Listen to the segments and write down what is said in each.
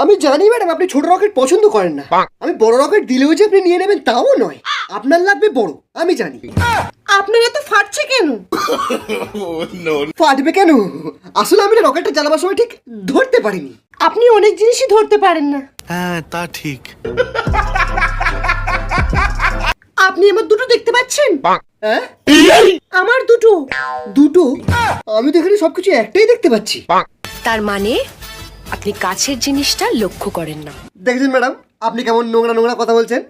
আমি জানি ম্যাডাম আপনি ছোট রকেট পছন্দ করেন না। আমি বড় রকেট দিলেও যে আপনি নিয়ে নেবেন তাও নয়, আপনার লাগবে বড়, আমি জানি। আপনার এত ফাটছে কেন? ফাটবে কেন? আসলে আমি না রকেটটা জ্বালাবার সময় ঠিক ধরতে পারিনি। আপনি অনেক জিনিসই ধরতে পারেন না। হ্যাঁ তা ঠিক। আপনি আমার দুটো দেখতে পাচ্ছেন? হ্যাঁ, আমার দুটো। দুটো? আমি তো এখানে সবকিছু একটাই দেখতে পাচ্ছি। তার মানে আপনি কাছের জিনিসটা লক্ষ্য করেন না। দেখছেন ম্যাডাম আপনি কেমন নোংরা নোংরা কথা বলছেন।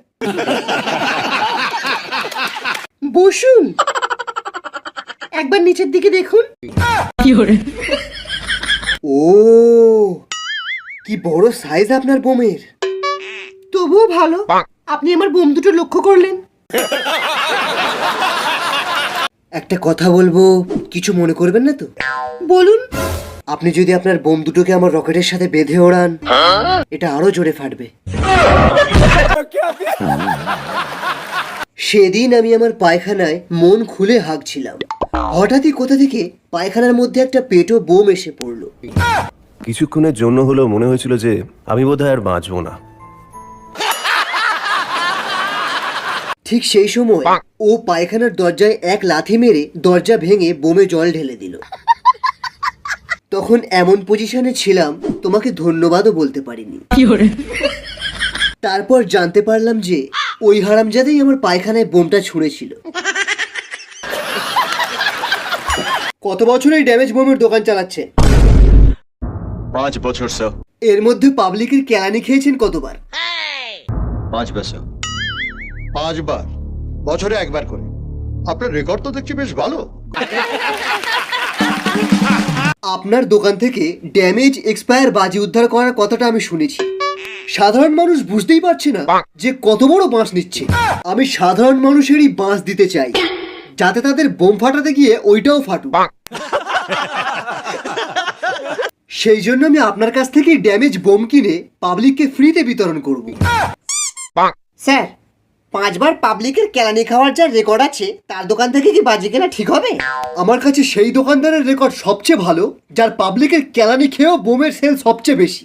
বসুন, একবার নিচের দিকে দেখুন। ও, কি বড় সাইজ আপনার বোমের। তবুও ভালো, আপনি আমার বোম দুটো লক্ষ্য করলেন। একটা কথা বলবো, কিছু মনে করবেন না তো? বলুন। আপনি যদি আপনার বোম দুটোকে আমার রকেটের সাথে বেঁধে ওড়ান, এটা আরো জোরে ফাটবে। সেদিন আমি আমার পায়খানায় মন খুলে হাঁকছিলাম, হঠাৎই কোথা থেকে পায়খানার মধ্যে একটা পেটো বোম এসে পড়লো। কিছুক্ষণের জন্য হলেও মনে হয়েছিল যে আমি বোধহয় আর বাঁচবো না। ঠিক সেই সময় ও পায়খানার দরজায় এক লাথি মেরে দরজা ভেঙে বোমে জল ঢেলে দিল। তখন এমন পজিশনে ছিলাম তোমাকে ধন্যবাদও বলতে পারিনি। তারপর জানতে পারলাম যে ওই হারামজাদাই আমার পায়খানায় বোমটা ছুঁড়েছিল। কত বছর এই ড্যামেজ বোমের দোকান চালাচ্ছে? 5 বছর স্যার। এর মধ্যে পাবলিকের কেলানি খেয়েছেন কতবার? 5 বছর। 5 বার, বছরে একবার করে। আপনার রেকর্ড তো দেখছি বেশ ভালো। আপনার দোকান থেকে ড্যামেজ এক্সপায়ার বাজি উদ্ধার করার কথাটা আমি শুনেছি। সাধারণ মানুষ বুঝতেই পারছে না যে কত বড় বাঁশ নিচ্ছে। আমি সাধারণ মানুষেরই বাঁশ দিতে চাই, যাতে তাদের বোম ফাটাতে গিয়ে ওইটাও ফাটুক। সেই জন্য আমি আপনার কাছ থেকে ড্যামেজ বোম কিনে পাবলিককে ফ্রিতে বিতরণ করব। স্যার, 5 বার পাবলিকের কেলানি খাওয়ার যা রেকর্ড আছে, তার দোকান থেকে কি বাজি কেনা ঠিক হবে? আমার কাছে সেই দোকানদারের রেকর্ড সবচেয়ে ভালো, যার পাবলিকের কেলানি খেয়েও বোমের সেল সবচেয়ে বেশি।